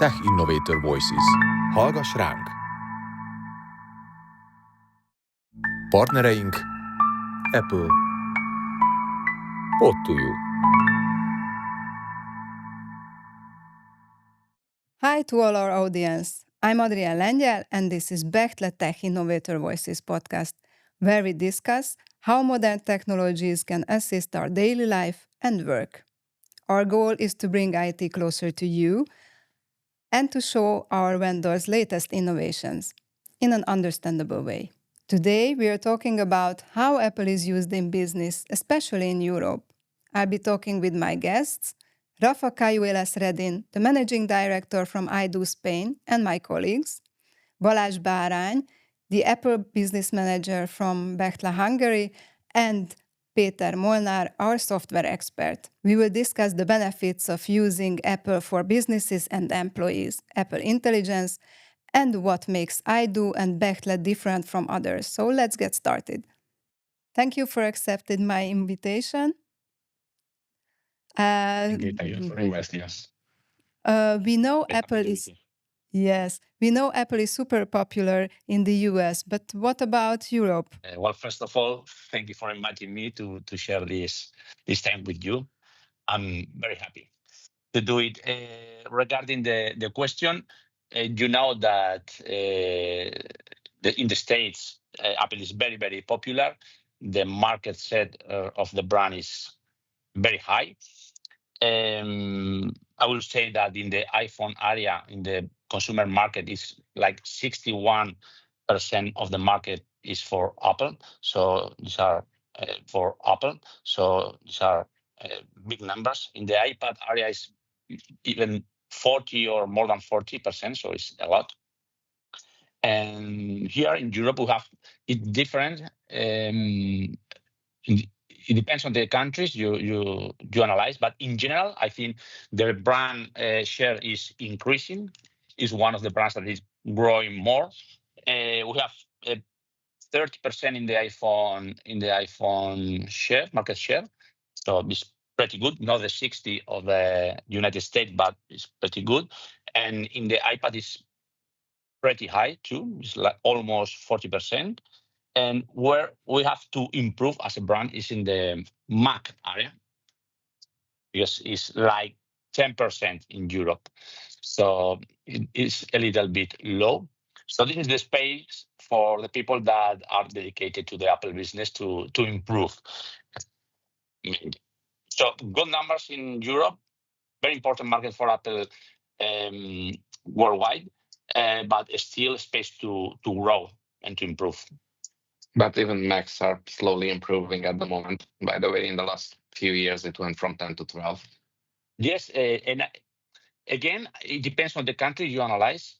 Tech Innovator Voices. Hallgass ránk! Partnereink Apple. Pod to you. Hi to all our audience. I'm Adrienn Lengyel, and this is Bechtle Tech Innovator Voices podcast, where we discuss how modern technologies can assist our daily life and work. Our goal is to bring IT closer to you and to show our vendors' latest innovations in an understandable way. Today, we are talking about how Apple is used in business, especially in Europe. I'll be talking with my guests, Rafa Cajuelas Redin, the managing director from iDoo Spain, and my colleagues, Balazs Barany, the Apple business manager from Bechtle Hungary, and Molnar, our software expert. We will discuss the benefits of using Apple for businesses and employees, Apple Intelligence, and what makes iDoo and Bechtle different from others. So let's get started. Thank you for accepting my invitation. Thank you for inviting us. We know Apple is super popular in the US, but what about Europe? Well, first of all, thank you for inviting me to share this time with you. I'm very happy to do it. Regarding the question, you know that in the States, Apple is very, very popular. The market share of the brand is very high. I will say that in the iPhone area, in the consumer market, is like 61% of the market is for Apple. So these are for Apple. So these are big numbers. In the iPad area is even 40 or more than 40%. So it's a lot. And here in Europe, we have it different. It depends on the countries you analyze, but in general, I think the brand share is increasing. Is one of the brands that is growing more. We have 30% in the iPhone share, market share. So it's pretty good. Not the 60 of the United States, but it's pretty good. And in the iPad is pretty high too. It's like almost 40%. And where we have to improve as a brand is in the Mac area, because it's like 10% in Europe. So it is a little bit low. So this is the space for the people that are dedicated to the Apple business to improve. So good numbers in Europe, very important market for Apple worldwide, but still space to grow and to improve. But even Macs are slowly improving at the moment. By the way, in the last few years, it went from 10 to 12. Yes, and again, it depends on the country you analyze.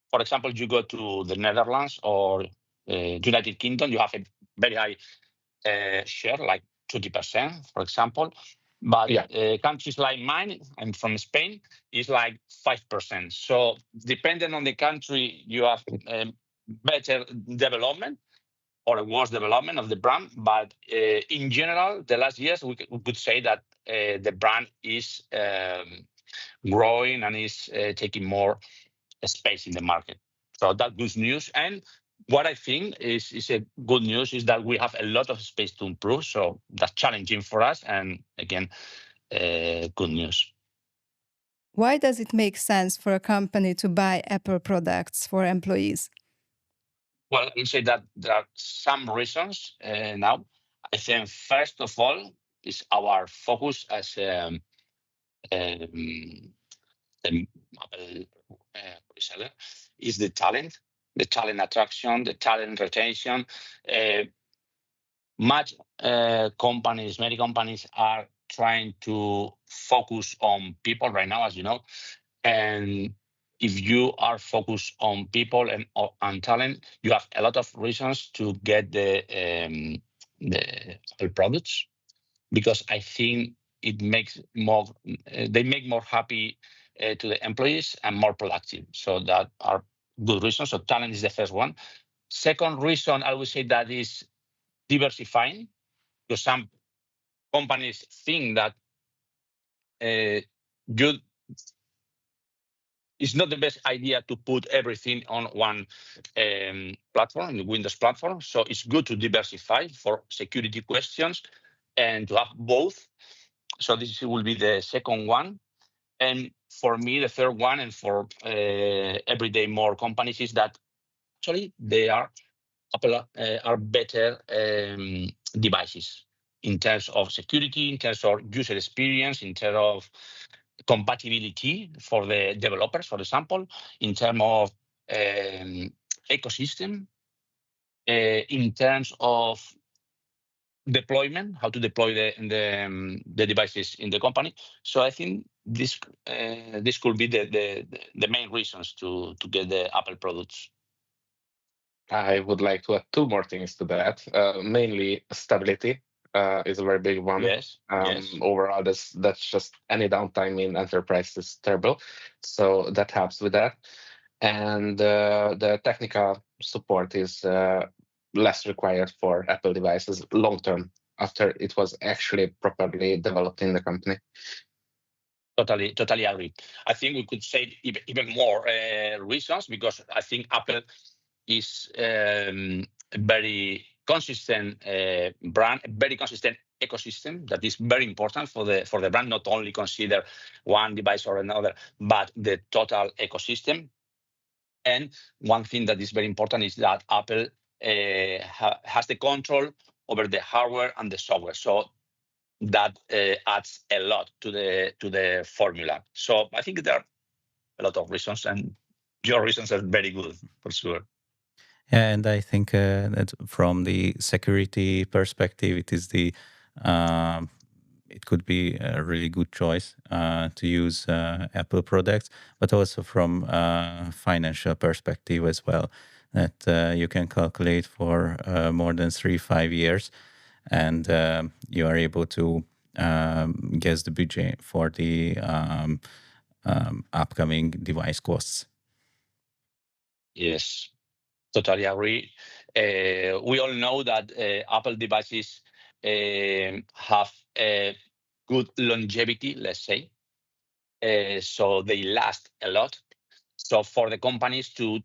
For example, you go to the Netherlands or United Kingdom, you have a very high share, like 20%, for example. But countries like mine, I'm from Spain, is like 5%. So depending on the country, you have better development or a worse development of the brand. But in general, the last years, we could say that the brand is growing and is taking more space in the market. So that's good news. And what I think is a good news is that we have a lot of space to improve. So that's challenging for us. And again, good news. Why does it make sense for a company to buy Apple products for employees? Well, I say that there are some reasons now. I think first of all is our focus as Apple reseller is the talent attraction, the talent retention. Many companies are trying to focus on people right now, as you know, and if you are focused on people and on talent, you have a lot of reasons to get the Apple products, because I think it makes more. They make more happy to the employees and more productive. So that are good reasons. So talent is the first one. Second reason, I would say that is diversifying, because some companies think that it's not the best idea to put everything on one platform, the Windows platform. So it's good to diversify for security questions and to have both. So this will be the second one. And for me, the third one, and for everyday more companies, is that actually Apple are better devices in terms of security, in terms of user experience, in terms of compatibility for the developers, for example, in terms of ecosystem, in terms of deployment, how to deploy the devices in the company. So I think this could be the main reasons to get the Apple products. I would like to add two more things to that. Mainly stability is a very big one. Yes. Overall, that's just any downtime in enterprise is terrible. So that helps with that. And the technical support is less required for Apple devices long term after it was actually properly developed in the company. Totally agree. I think we could say even more reasons, because I think Apple is a very consistent brand, a very consistent ecosystem that is very important for the brand. Not only consider one device or another, but the total ecosystem. And one thing that is very important is that Apple has the control over the hardware and the software. So that adds a lot to the formula. So I think there are a lot of reasons, and your reasons are very good for sure. Yeah, and I think that from the security perspective, it could be a really good choice to use Apple products, but also from a financial perspective as well, that you can calculate for more than 3-5 years, and you are able to guess the budget for the upcoming device costs. Yes, totally agree. We all know that Apple devices have a good longevity, let's say. So they last a lot. So for the companies to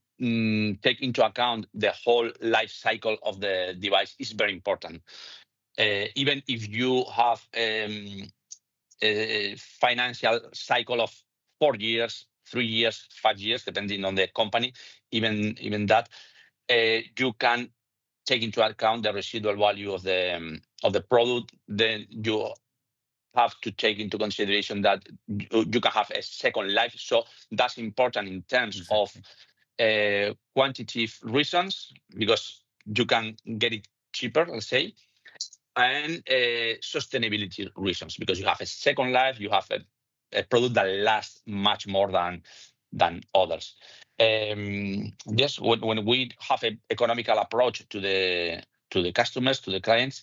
take into account the whole life cycle of the device is very important. Even if you have a financial cycle of 4 years, 3 years, 5 years, depending on the company, even that, you can take into account the residual value of the product. Then you have to take into consideration that you can have a second life. So that's important in terms of quantitative reasons, because you can get it cheaper, let's say, and sustainability reasons, because you have a second life, you have a product that lasts much more than others. Yes, when we have an economical approach to the customers, to the clients,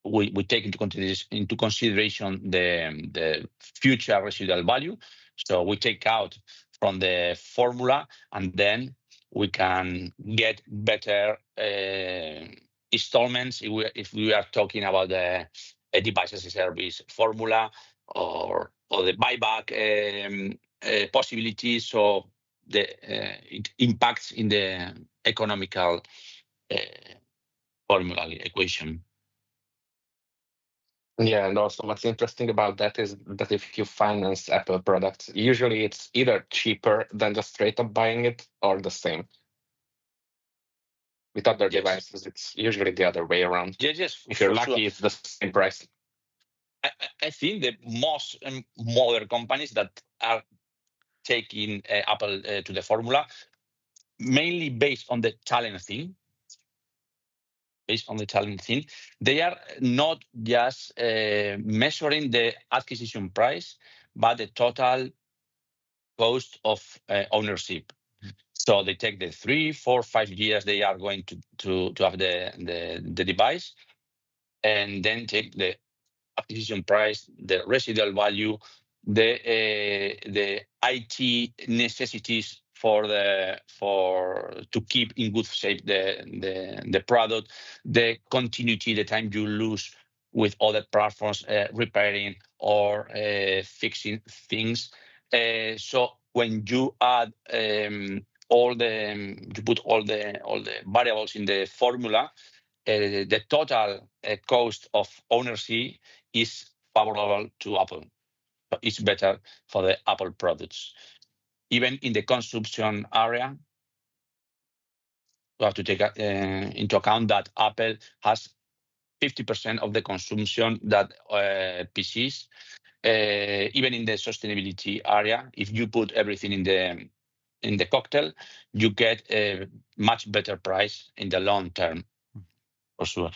we take into consideration the future residual value. So we take out from the formula, and then we can get better installments if we are talking about the device as a service formula or the buyback possibilities. So it impacts in the economical formula equation. Yeah, and also what's interesting about that is that if you finance Apple products, usually it's either cheaper than just straight up buying it or the same. With other devices, it's usually the other way around. Yes. If you're lucky, sure. it's the same price. I think the most modern companies that are taking Apple to the formula, mainly based on the talent thing, they are not just measuring the acquisition price, but the total cost of ownership. So they take the 3, 4, 5 years they are going to have the device, and then take the acquisition price, the residual value, the IT necessities to keep in good shape the product, the continuity, the time you lose with other platforms repairing or fixing things. So when you add you put all the variables in the formula, the total cost of ownership is favorable to Apple. So it's better for the Apple products. Even in the consumption area, we have to take into account that Apple has 50% of the consumption that PCs. Even in the sustainability area, if you put everything in the cocktail, you get a much better price in the long term, for sure.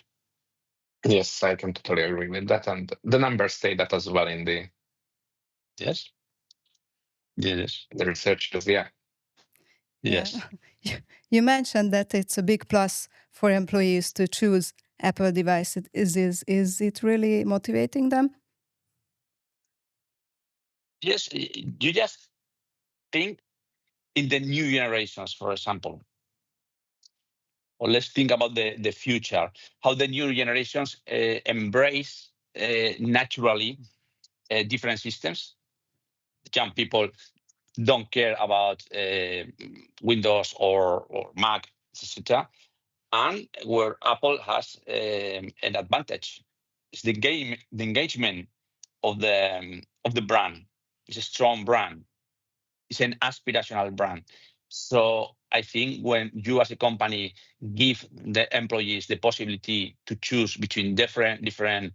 Yes, I can totally agree with that, and the numbers say that as well in the Yes. the researchers. Yeah. Yes. You mentioned that it's a big plus for employees to choose Apple devices. Is it really motivating them? Yes, you just think in the new generations, for example. Or let's think about the future, how the new generations embrace naturally different systems. Young people don't care about Windows or Mac, etc. And where Apple has an advantage, it's the engagement of the brand. It's a strong brand. It's an aspirational brand. So I think when you as a company give the employees the possibility to choose between different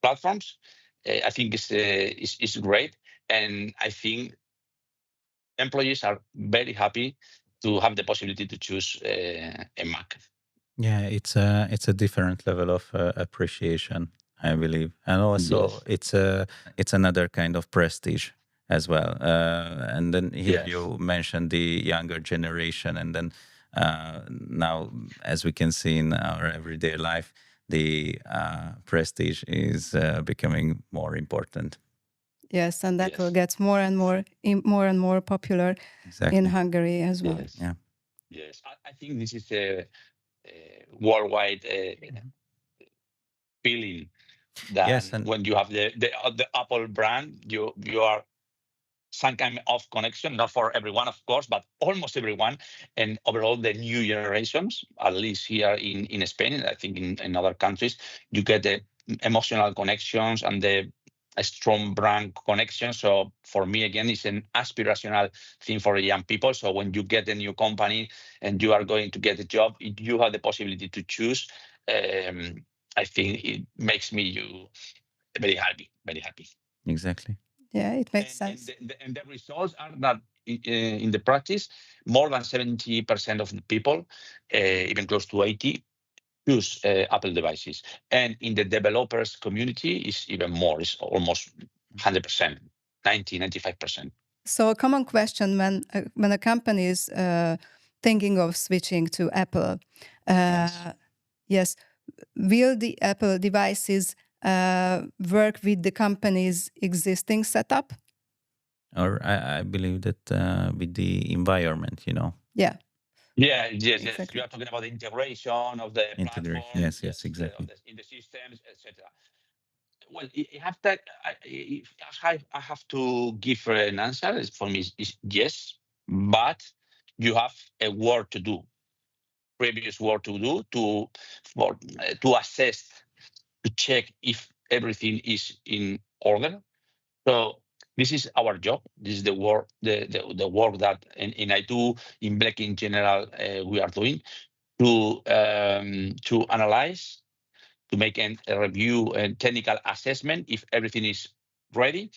platforms, I think it's great. And I think employees are very happy to have the possibility to choose a Mac. Yeah, it's a different level of appreciation, I believe, and also it's another kind of prestige as well. And then here you mentioned the younger generation, and then now, as we can see in our everyday life, the prestige is becoming more important. Yes, and that will get more and more popular in Hungary as well. Yes. Yeah. Yes, I think this is a worldwide feeling that when you have the Apple brand, you are some kind of connection, not for everyone, of course, but almost everyone. And overall, the new generations, at least here in Spain, and I think in other countries, you get the emotional connections and a strong brand connection. So for me, again, it's an aspirational thing for young people. So when you get a new company and you are going to get a job, you have the possibility to choose. I think it makes me very happy, very happy. Exactly. Yeah, it makes sense. And the results are that in the practice, more than 70% of the people, even close to 80, use Apple devices. And in the developers community, is even more. It's almost 100%, 95%. So a common question when a company is thinking of switching to Apple, yes, will the Apple devices work with the company's existing setup? Or I believe that with the environment, Yeah. Yeah, yes. You are talking about the integration of the platform. Yes, exactly. In the systems, etc. Well, you have that. I have to give an answer. For me, is yes, but you have a work to do. Previous work to do to assess, to check if everything is in order. So this is our job. This is the work, the work that in iDoo, in Black in general, we are doing to analyze, to make a review and technical assessment if everything is ready,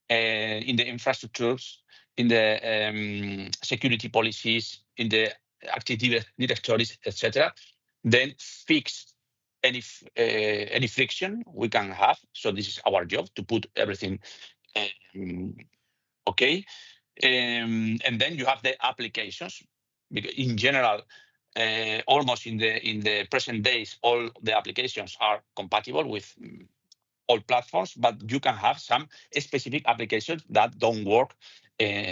in the infrastructures, in the security policies, in the active directories, etc. Then fix any friction we can have. So this is our job, to put everything okay. And then you have the applications, because in general, almost in the present days, all the applications are compatible with all platforms, but you can have some specific applications that don't work in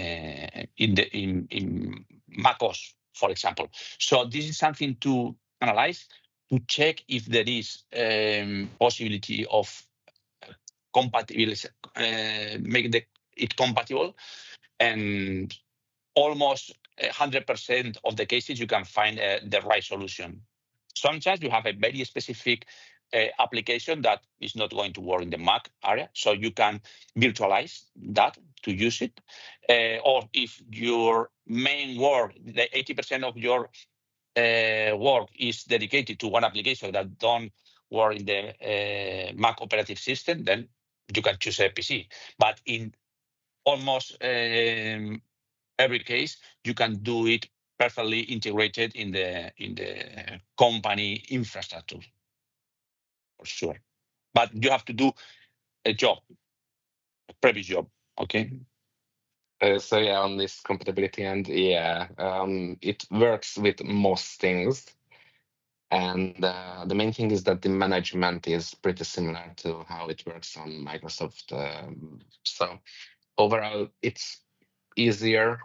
macOS, for example. So this is something to analyze, to check if there is possibility of compatibility, make it compatible. and almost 100% of the cases you can find the right solution. Sometimes you have a very specific application that is not going to work in the Mac area, so you can virtualize that to use it. Or if your main work, the 80% of your work is dedicated to one application that don't work in the Mac operative system, then you can choose a PC. But in almost every case, you can do it perfectly integrated in the company infrastructure, for sure. But you have to do a job, a previous job, okay? So yeah, on this compatibility end, it works with most things. And the main thing is that the management is pretty similar to how it works on Microsoft. So overall, it's easier.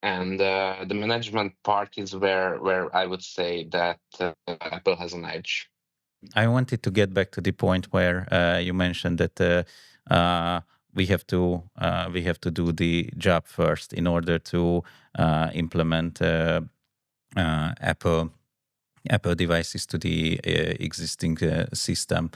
And the management part is where I would say that Apple has an edge. I wanted to get back to the point where you mentioned that we have to do the job first in order to implement Apple devices to the existing system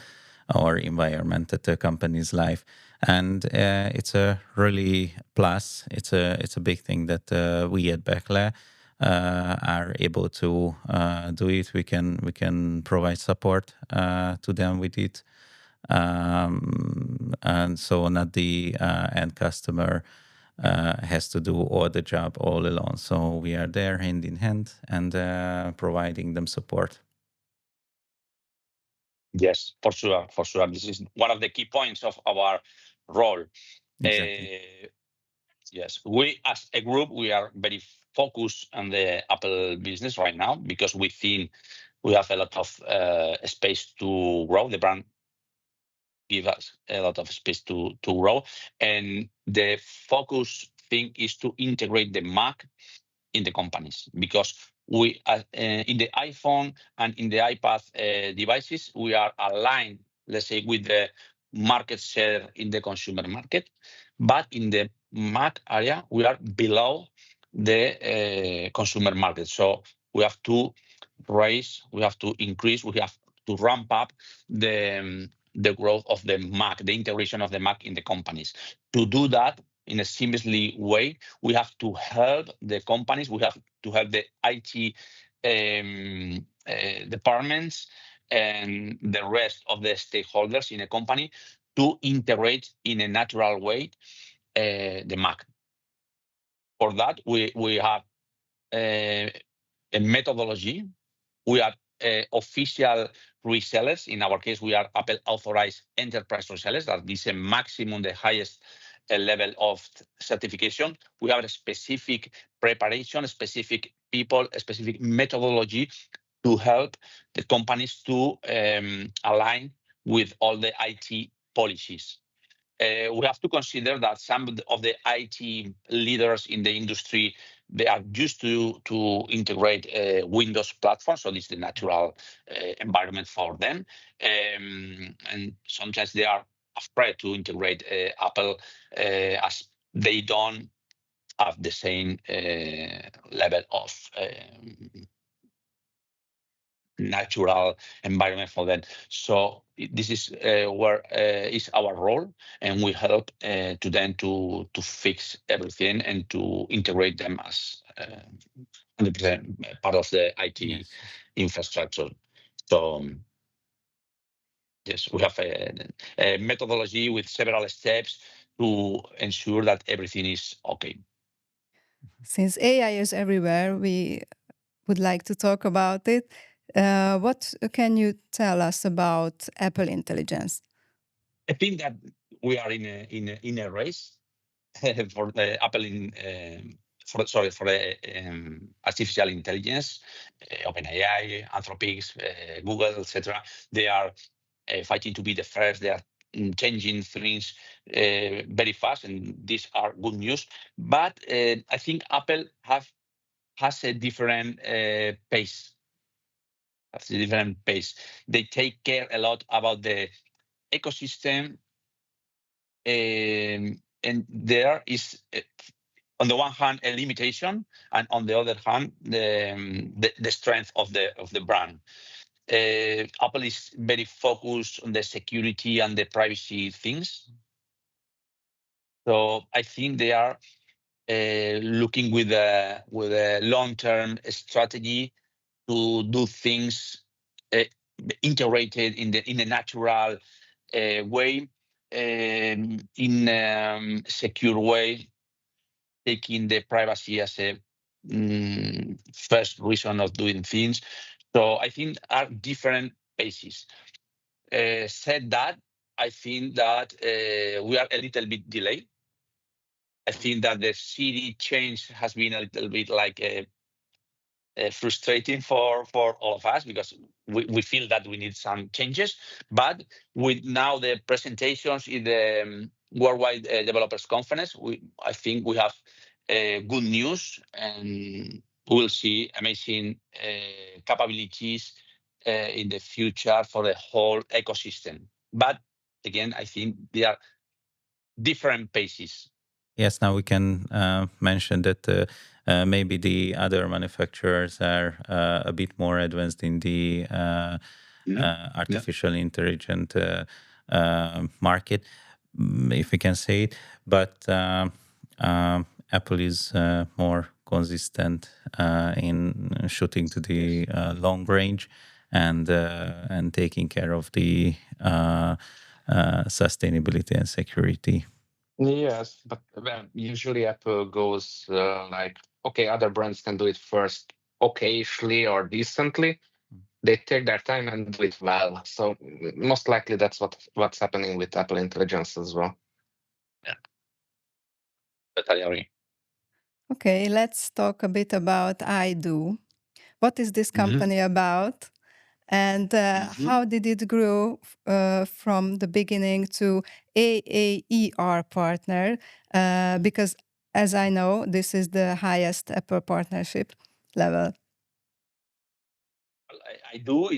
or environment that the company's life, and it's a really plus. It's a big thing that we at Bechtle are able to do it. We can provide support to them with it, and so not the end customer has to do all the job all alone. So we are there hand in hand and providing them support. Yes, for sure, for sure. This is one of the key points of our role. Exactly. Yes, we as a group, we are very focused on the Apple business right now because we think we have a lot of space to grow. The brand give us a lot of space to grow, and the focus thing is to integrate the Mac in the companies because we in the iPhone and in the iPad devices we are aligned, let's say, with the market share in the consumer market, but in the Mac area we are below the consumer market. So we have to raise, we have to increase, we have to ramp up the growth of the Mac, the integration of the Mac in the companies. To do that in a seamlessly way, we have to help the companies, we have to help the IT departments and the rest of the stakeholders in a company to integrate in a natural way the Mac. For that, we have a methodology. We are official resellers. In our case, we are Apple authorized enterprise resellers. That is a maximum, the highest level of certification. We have a specific preparation, a specific people, a specific methodology to help the companies to align with all the IT policies. We have to consider that some of the IT leaders in the industry, they are used to integrate Windows platforms, so this is the natural environment for them. And sometimes they are afraid to integrate Apple as they don't have the same level of natural environment for them. So this is where is our role, and we help to them to fix everything and to integrate them as 100% part of the IT Yes. infrastructure. So yes, we have a methodology with several steps to ensure that everything is okay. Since AI is everywhere, we would like to talk about it. What can you tell us about Apple Intelligence? I think that we are in a race for the Apple for the artificial intelligence, OpenAI, Anthropic, Google, etc. They are fighting to be the first. They are changing things very fast, and these are good news. But I think Apple has a different pace. Has a different pace. They take care a lot about the ecosystem, there is, on the one hand, a limitation, and on the other hand, the strength of the brand. Apple is very focused on the security and the privacy things. So I think they are looking with a long-term strategy to do things integrated in a natural way, in secure way, taking the privacy as a first reason of doing things. So I think are different paces. Said that, I think that we are a little bit delayed. I think that the city change has been a little bit like frustrating for all of us, because we feel that we need some changes. But with now the presentations in the Worldwide Developers Conference, I think we have good news, and we'll see amazing capabilities in the future for the whole ecosystem. But again, I think they are different paces. Yes, now we can mention that maybe the other manufacturers are a bit more advanced in the artificial intelligence market, if we can say it. But Apple is more consistent in shooting to the long range and taking care of the sustainability and security. Yes, but usually Apple goes like, okay, other brands can do it first occasionally or decently. They take their time and do it well. So most likely that's what's happening with Apple Intelligence as well. Yeah, but I agree. Okay, let's talk a bit about iDoo. What is this company about? And how did it grow from the beginning to AAER partner? Because as I know, this is the highest Apple partnership level. iDoo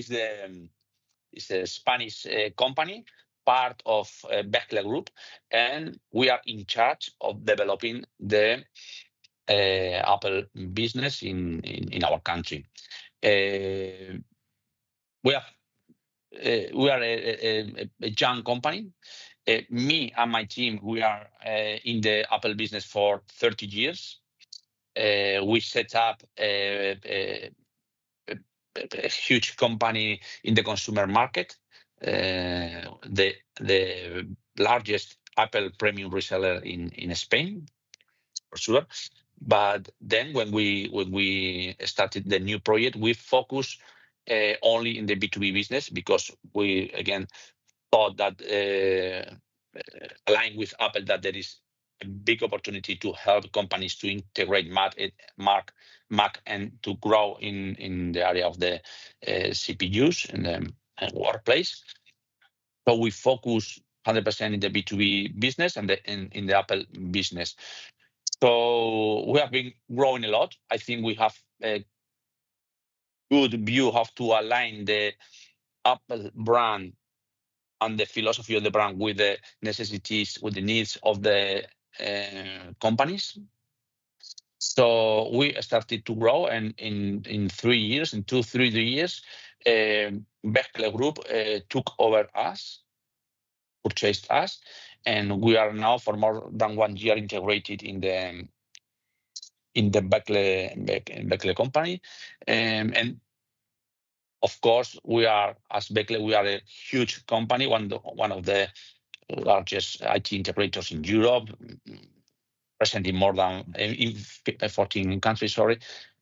is a Spanish company, part of Bechtle Group, and we are in charge of developing the Apple business in our country. We are a young company. Me and my team, we are in the Apple business for 30 years. We set up a huge company in the consumer market, the largest Apple premium reseller in Spain, for sure. But then when we started the new project, we focused only in the B2B business, because we again thought that aligned with Apple that there is a big opportunity to help companies to integrate Mac and to grow in the area of the CPUs in the workplace. So we focus 100% in the B2B business and in the Apple business. So we have been growing a lot. I think we have a good view how to align the Apple brand and the philosophy of the brand with the necessities, with the needs of the companies. So we started to grow, and in 3 years, in 2-3 years, Bechtle Group took over us, purchased us, and we are now for more than 1 year integrated in the Bechtle company, and of course we are, as Bechtle, we are a huge company, one of the largest IT integrators in Europe, present in more than in 14 countries.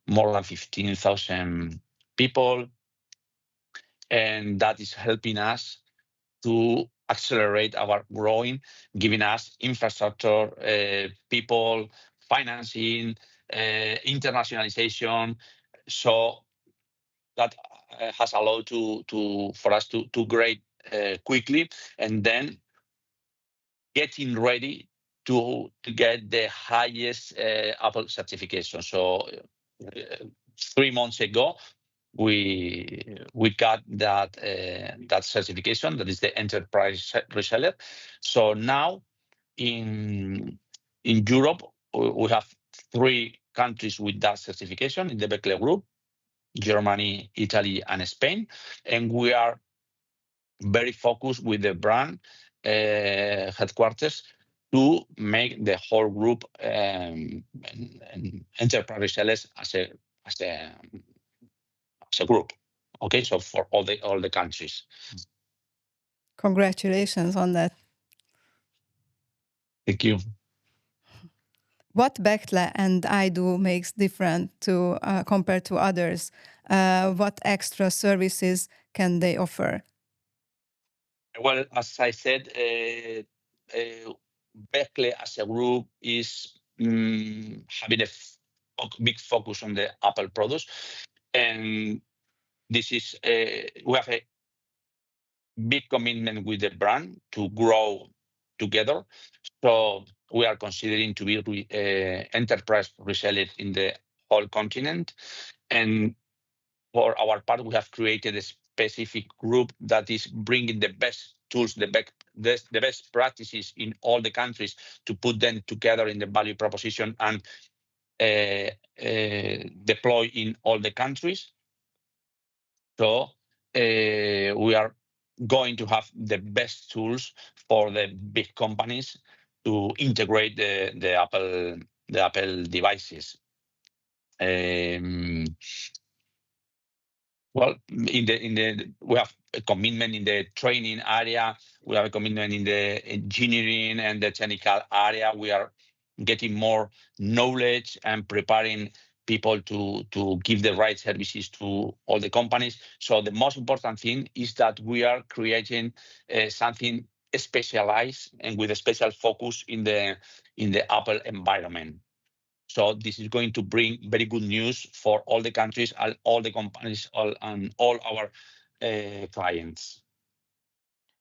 More than 15,000 people, and that is helping us to accelerate our growing, giving us infrastructure, people, financing, internationalization. So that has allowed for us to grow quickly, and then getting ready to get the highest Apple certification. So 3 months ago, we got that certification, that is the enterprise reseller. So now in Europe, we have 3 countries with that certification in the Bechtle group: Germany, Italy, and Spain. And we are very focused with the brand headquarters to make the whole group and enterprise sellers as a group. Okay, so for all the countries. Congratulations on that. Thank you. What Bechtle and iDoo makes different to compared to others? What extra services can they offer? Well, as I said, Bechtle as a group is having a big focus on the Apple products, and this is we have a big commitment with the brand to grow together. So we are considering to be enterprise reseller in the whole continent, and for our part, we have created a specific group that is bringing the best tools, the best practices in all the countries to put them together in the value proposition and deploy in all the countries. So we are going to have the best tools for the big companies to integrate the Apple devices. Well, we have a commitment in the training area. We have a commitment in the engineering and the technical area. We are getting more knowledge and preparing people to give the right services to all the companies. So the most important thing is that we are creating something specialized and with a special focus in the Apple environment. So this is going to bring very good news for all the countries, all the companies, and all our clients.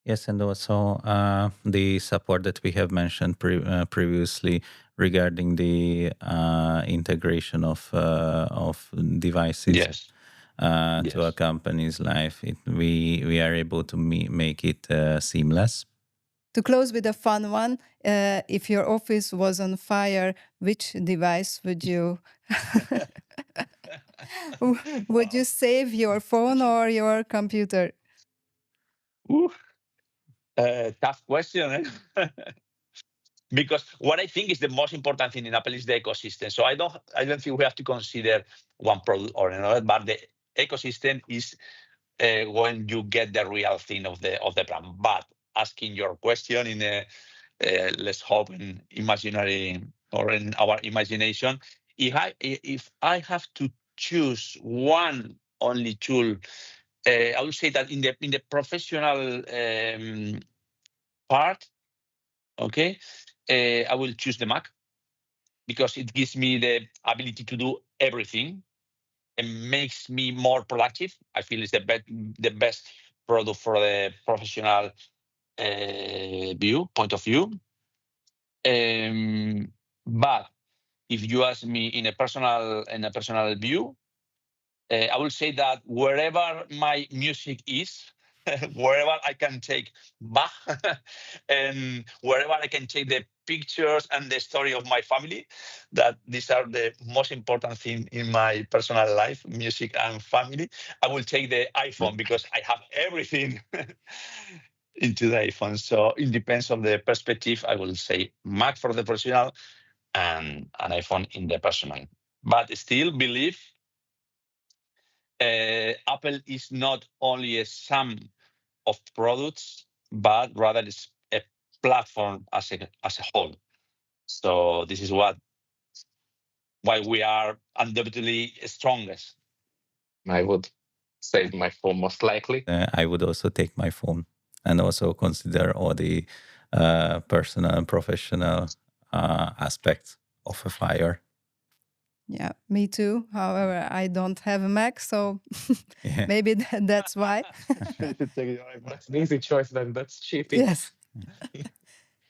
Yes, and also the support that we have mentioned previously regarding the integration of devices Yes. to a company's life. We are able to make it seamless. To close with a fun one, if your office was on fire, which device would you would you save, your phone or your computer? Tough question. Because what I think is the most important thing in Apple is the ecosystem. So I don't think we have to consider one product or another, but the ecosystem is when you get the real thing of the brand. But asking your question in a let's hope in imaginary or in our imagination, if I have to choose one only tool, I would say that in the professional part, okay, I will choose the Mac because it gives me the ability to do everything and makes me more productive. I feel it's the best product for the professional point of view. But if you ask me in a personal view, I will say that wherever my music is, wherever I can take Bach, and wherever I can take the pictures and the story of my family, that these are the most important thing in my personal life, music and family, I will take the iPhone because I have everything into the iPhone. So it depends on the perspective. I will say Mac for the professional and an iPhone in the personal. But still believe Apple is not only a sum of products, but rather it's a platform as a whole. So this is why we are undoubtedly strongest. I would save my phone most likely. I would also take my phone and also consider all the personal and professional aspects of a fire. Yeah, me too. However, I don't have a Mac, so maybe that's why. That's an easy choice then. That's cheapy. Yes.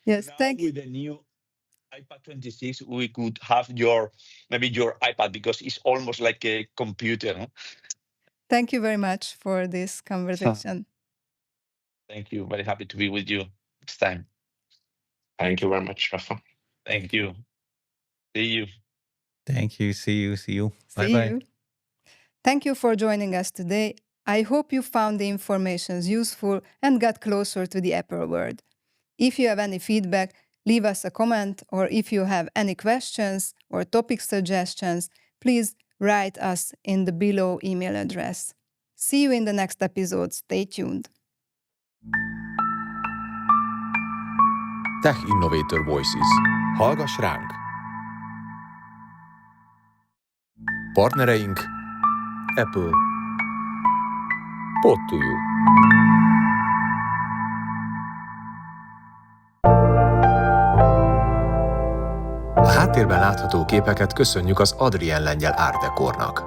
Yes, Now thank you. with the new iPad 26, we could have maybe your iPad because it's almost like a computer. No? Thank you very much for this conversation. Thank you. Very happy to be with you next time. Thank you very much, Rafa. Thank you. See you. Thank you. See you. See you. Thank you for joining us today. I hope you found the information useful and got closer to the Apple world. If you have any feedback, leave us a comment, or if you have any questions or topic suggestions, please write us in the below email address. See you in the next episode. Stay tuned. Tech Innovator Voices. Hallgass ránk! Partnereink Apple. Pod to you. A háttérben látható képeket köszönjük az Adrienn Lengyel Art Decornak.